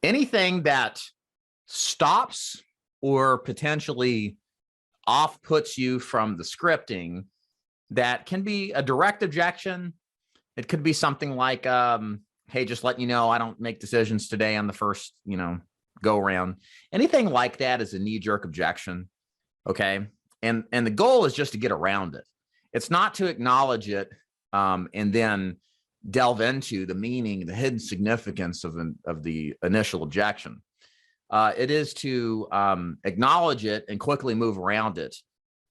anything that stops or potentially off puts you from the scripting, that can be a direct objection. It could be something like, hey, just letting you know, I don't make decisions today on the first, go around. Anything like that is a knee-jerk objection. Okay. And the goal is just to get around it. It's not to acknowledge it and then delve into the meaning, the hidden significance of the initial objection. It is to acknowledge it and quickly move around it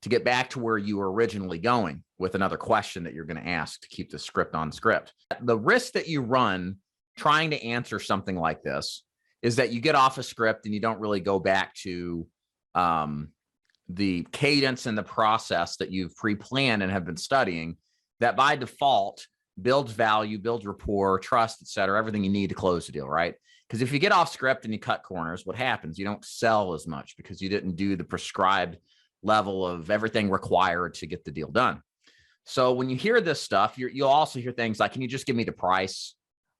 to get back to where you were originally going with another question that you're going to ask to keep the script on script. The risk that you run trying to answer something like this is that you get off a script and you don't really go back to the cadence and the process that you've pre-planned and have been studying, that by default builds value, builds rapport, trust, et cetera, everything you need to close the deal, right? Because if you get off script and you cut corners, what happens? You don't sell as much because you didn't do the prescribed level of everything required to get the deal done. So when you hear this stuff, you'll also hear things like, can you just give me the price?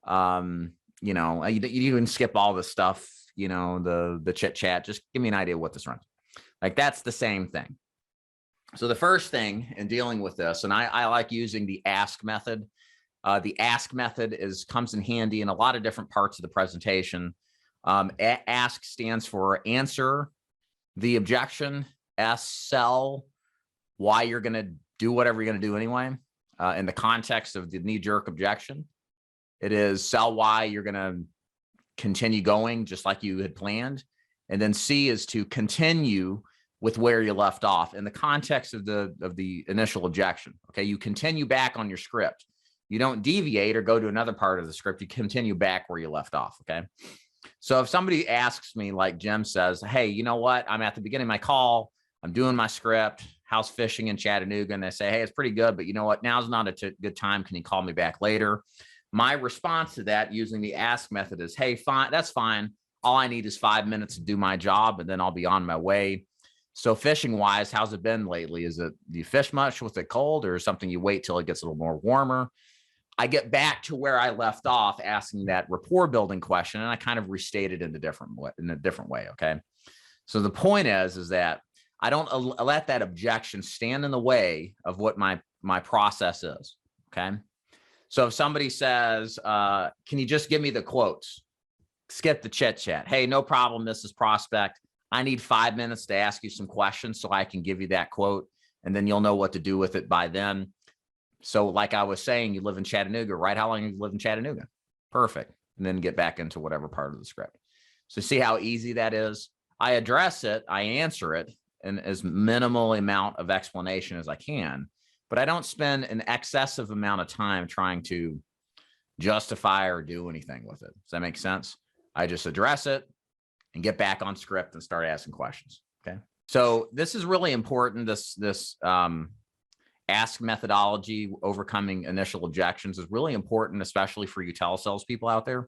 You can skip all the stuff, the chit chat, just give me an idea what this runs. Like, that's the same thing. So the first thing in dealing with this, and I like using the ask method. The ask method comes in handy in a lot of different parts of the presentation. Ask stands for answer the objection. S, sell why you're going to do whatever you're going to do anyway. In the context of the knee-jerk objection, it is sell why you're going to continue going just like you had planned. And then C is to continue with where you left off in the context of the initial objection. Okay, you continue back on your script. You don't deviate or go to another part of the script. You continue back where you left off. Okay, so if somebody asks me, like Jim says, hey, you know what? I'm at the beginning of my call. I'm doing my script, house fishing in Chattanooga. And they say, hey, it's pretty good, but you know what? Now's not a good time. Can you call me back later? My response to that using the ask method is, hey, fine, that's fine. All I need is 5 minutes to do my job, and then I'll be on my way. So fishing wise, how's it been lately? Do you fish much with it cold, or something you wait till it gets a little more warmer? I get back to where I left off asking that rapport building question, and I kind of restate it in a different way. Okay. So the point is that I don't let that objection stand in the way of what my process is. Okay. So if somebody says, can you just give me the quotes? Skip the chit chat. Hey, no problem, Mrs. Prospect. I need 5 minutes to ask you some questions so I can give you that quote, and then you'll know what to do with it by then. So like I was saying, you live in Chattanooga, right? How long have you lived in Chattanooga? Perfect. And then get back into whatever part of the script. So see how easy that is? I address it, I answer it in as minimal amount of explanation as I can, but I don't spend an excessive amount of time trying to justify or do anything with it. Does that make sense? I just address it and get back on script and start asking questions. Okay. So this is really important. This ask methodology, overcoming initial objections, is really important, especially for you telesales people out there.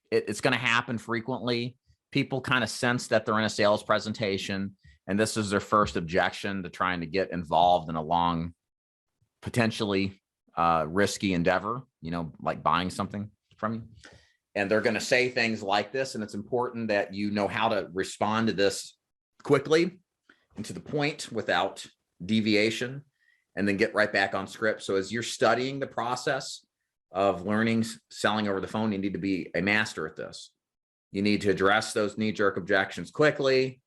It's going to happen frequently. People kind of sense that they're in a sales presentation and this is their first objection to trying to get involved in a long, potentially risky endeavor, like buying something from you. And they're going to say things like this. And it's important that you know how to respond to this quickly and to the point without deviation, and then get right back on script. So as you're studying the process of learning selling over the phone, you need to be a master at this. You need to address those knee-jerk objections quickly,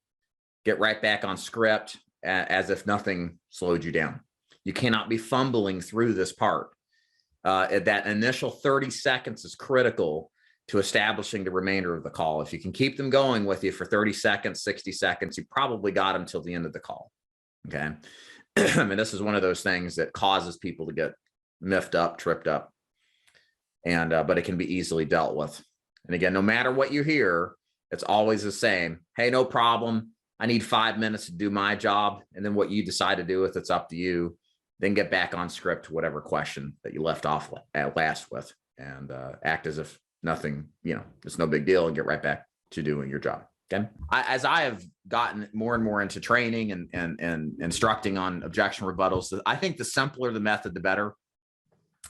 get right back on script as if nothing slowed you down. You cannot be fumbling through this part. That initial 30 seconds is critical to establishing the remainder of the call. If you can keep them going with you for 30 seconds, 60 seconds, you probably got them till the end of the call. Okay. I mean, this is one of those things that causes people to get miffed up, tripped up, and but it can be easily dealt with. And again, no matter what you hear, it's always the same. Hey, no problem. I need 5 minutes to do my job. And then what you decide to do with it's up to you. Then get back on script to whatever question that you left off at last with, and act as if nothing, it's no big deal, and get right back to doing your job. Okay. As I have gotten more and more into training and instructing on objection rebuttals, I think the simpler the method, the better.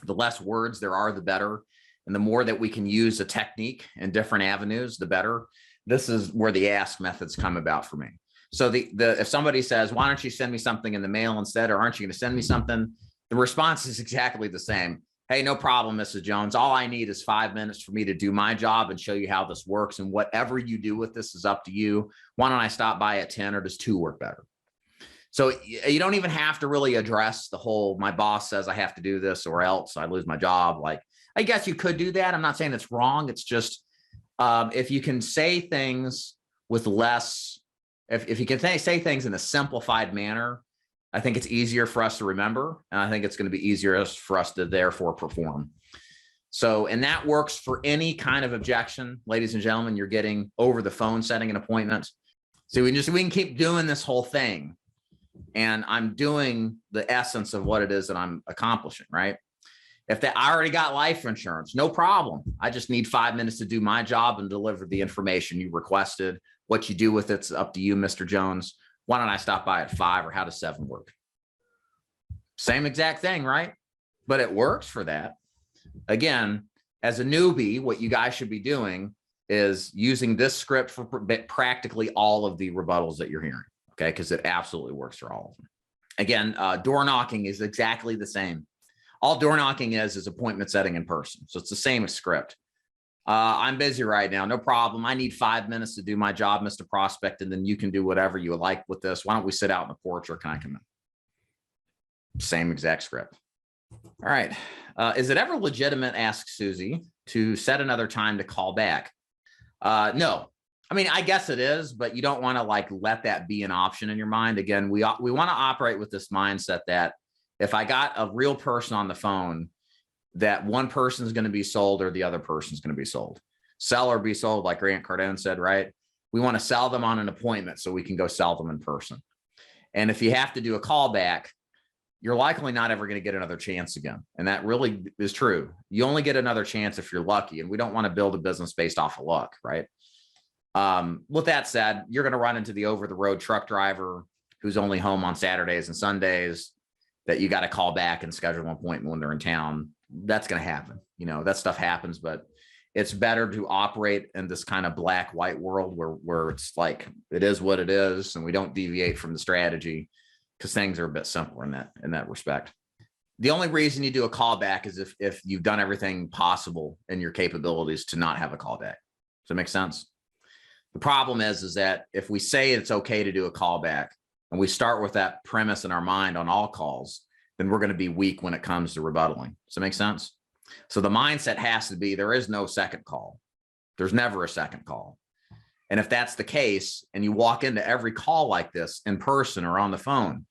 The less words there are, the better. And the more that we can use a technique in different avenues, the better. This is where the ask methods come about for me. So if somebody says, why don't you send me something in the mail instead, or aren't you going to send me something? The response is exactly the same. Hey, no problem, Mrs. Jones. All I need is 5 minutes for me to do my job and show you how this works. And whatever you do with this is up to you. Why don't I stop by at 10, or does 2 work better? So you don't even have to really address the whole, my boss says I have to do this or else I lose my job. Like, I guess you could do that. I'm not saying it's wrong. It's just if you can say things with less, if you can say things in a simplified manner, I think it's easier for us to remember. And I think it's going to be easier for us to therefore perform. So, and that works for any kind of objection, ladies and gentlemen, you're getting over the phone, setting an appointment. So we can keep doing this whole thing. And I'm doing the essence of what it is that I'm accomplishing, right? If I already got life insurance, no problem. I just need 5 minutes to do my job and deliver the information you requested. What you do with it's up to you, Mr. Jones. Why don't I stop by at 5, or how does 7 work? Same exact thing, right? But it works for that. Again, as a newbie, what you guys should be doing is using this script for practically all of the rebuttals that you're hearing, okay? Because it absolutely works for all of them. Again, door knocking is exactly the same. All door knocking is appointment setting in person. So it's the same as script. I'm busy right now. No problem. I need 5 minutes to do my job, Mr. Prospect, and then you can do whatever you would like with this. Why don't we sit out in the porch, or can I come in? Same exact script. All right. Is it ever legitimate, ask Susie, to set another time to call back? No. I mean, I guess it is, but you don't want to like let that be an option in your mind. Again, we want to operate with this mindset that if I got a real person on the phone, that one person is going to be sold or the other person is going to be sold. Sell or be sold, like Grant Cardone said, right? We want to sell them on an appointment so we can go sell them in person. And if you have to do a callback, you're likely not ever going to get another chance again. And that really is true. You only get another chance if you're lucky. And we don't want to build a business based off of luck, right? With that said, you're going to run into the over-the-road truck driver who's only home on Saturdays and Sundays that you got to call back and schedule an appointment when they're in town. That's going to happen. You know, that stuff happens, but it's better to operate in this kind of black-white world where it's like, it is what it is. And we don't deviate from the strategy, because things are a bit simpler in that respect. The only reason you do a callback is if you've done everything possible in your capabilities to not have a callback. Does that make sense? The problem is that if we say it's okay to do a callback and we start with that premise in our mind on all calls, then we're going to be weak when it comes to rebuttaling. Does that make sense? So the mindset has to be, there is no second call. There's never a second call. And if that's the case, and you walk into every call like this in person or on the phone,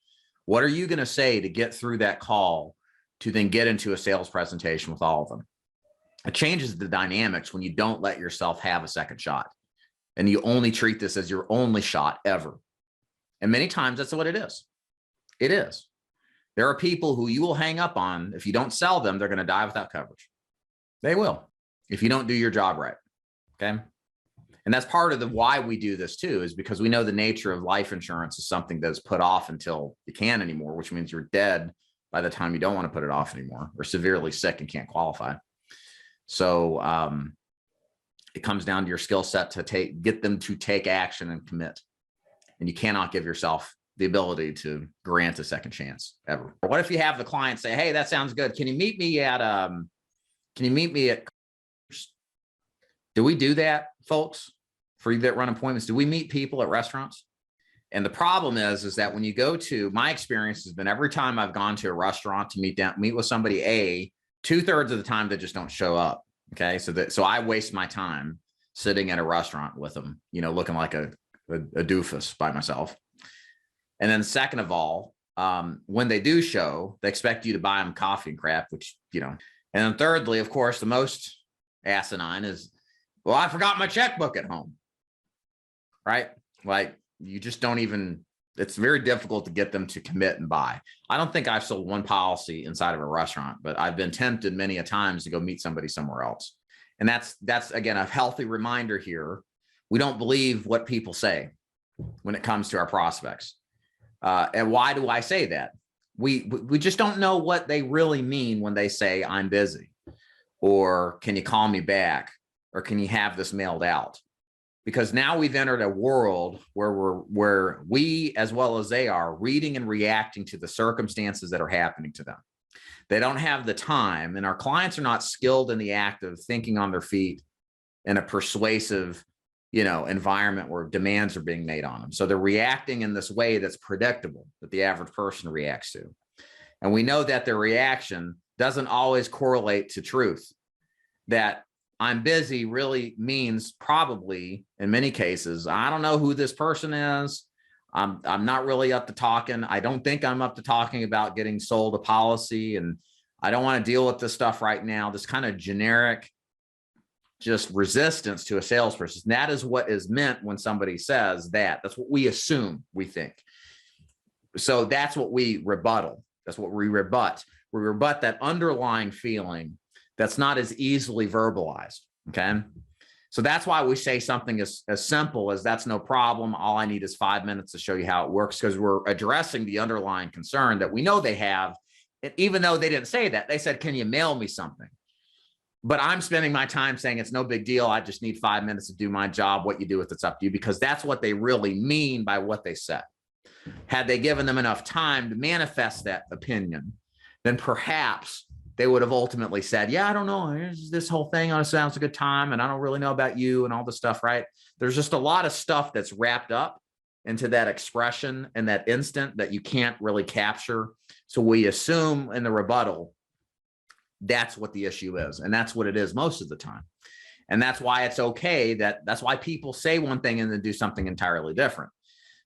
what are you going to say to get through that call to then get into a sales presentation with all of them? It changes the dynamics when you don't let yourself have a second shot and you only treat this as your only shot ever. And many times that's what it is. It is. There are people who you will hang up on. If you don't sell them, they're going to die without coverage. They will, if you don't do your job right. Okay. And that's part of the why we do this too, is because we know the nature of life insurance is something that's put off until you can't anymore, which means you're dead by the time you don't want to put it off anymore, or severely sick and can't qualify. So it comes down to your skill set to get them to take action and commit. And you cannot give yourself the ability to grant a second chance ever. What if you have the client say, hey, that sounds good. Can you meet me at, do we do that, folks? For you that run appointments, do we meet people at restaurants? And the problem is that when you go to, my experience has been every time I've gone to a restaurant to meet with somebody, 2/3 of the time they just don't show up. Okay. So I waste my time sitting at a restaurant with them, you know, looking like a doofus by myself. And then second of all, when they do show, they expect you to buy them coffee and crap, which, you know, and then thirdly, of course, the most asinine is, well, I forgot my checkbook at home. Right? Like you just don't even, it's very difficult to get them to commit and buy. I don't think I've sold one policy inside of a restaurant, but I've been tempted many a times to go meet somebody somewhere else. And that's again, a healthy reminder here. We don't believe what people say when it comes to our prospects. And why do I say that? We just don't know what they really mean when they say I'm busy, or can you call me back, or can you have this mailed out? Because now we've entered a world where we, as well as they are, reading and reacting to the circumstances that are happening to them. They don't have the time, and our clients are not skilled in the act of thinking on their feet in a persuasive, environment where demands are being made on them. So they're reacting in this way that's predictable, that the average person reacts to. And we know that their reaction doesn't always correlate to truth. That I'm busy really means probably, in many cases, I don't know who this person is. I'm not really up to talking. I don't think I'm up to talking about getting sold a policy, and I don't want to deal with this stuff right now. This kind of generic, just resistance to a salesperson. That is what is meant when somebody says that. That's what we assume, we think. So that's what we rebuttal. That's what we rebut. We rebut that underlying feeling that's not as easily verbalized. Okay. So that's why we say something as simple as that's no problem. All I need is 5 minutes to show you how it works, because we're addressing the underlying concern that we know they have. And even though they didn't say that, they said, can you mail me something? But I'm spending my time saying it's no big deal. I just need 5 minutes to do my job. What you do with it's up to you, because that's what they really mean by what they said. Had they given them enough time to manifest that opinion, then perhaps they would have ultimately said, yeah, I don't know, here's this whole thing sounds a good time, and I don't really know about you and all this stuff, right? There's just a lot of stuff that's wrapped up into that expression and that instant that you can't really capture. So we assume in the rebuttal, that's what the issue is. And that's what it is most of the time. And that's why it's okay. That's why people say one thing and then do something entirely different.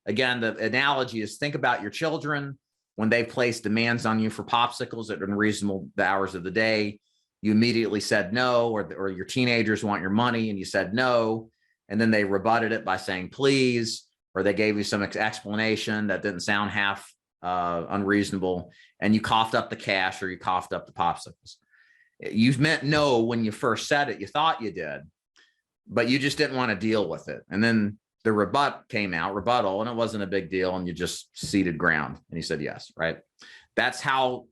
Again, the analogy is, think about your children when they place demands on you for popsicles at unreasonable hours of the day. You immediately said no, or your teenagers want your money and you said no. And then they rebutted it by saying, please, or they gave you some explanation that didn't sound half unreasonable, and you coughed up the cash or you coughed up the popsicles. You meant no when you first said it. You thought you did, but you just didn't want to deal with it. And then the rebuttal, and it wasn't a big deal, and you just ceded ground and you said yes, right? That's how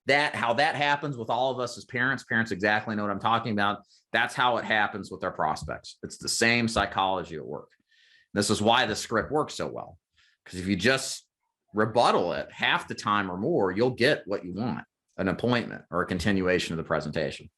that happens with all of us as parents. Parents exactly know what I'm talking about. That's how it happens with our prospects. It's the same psychology at work. This is why the script works so well, because if you just rebuttal it half the time or more, you'll get what you want, an appointment or a continuation of the presentation.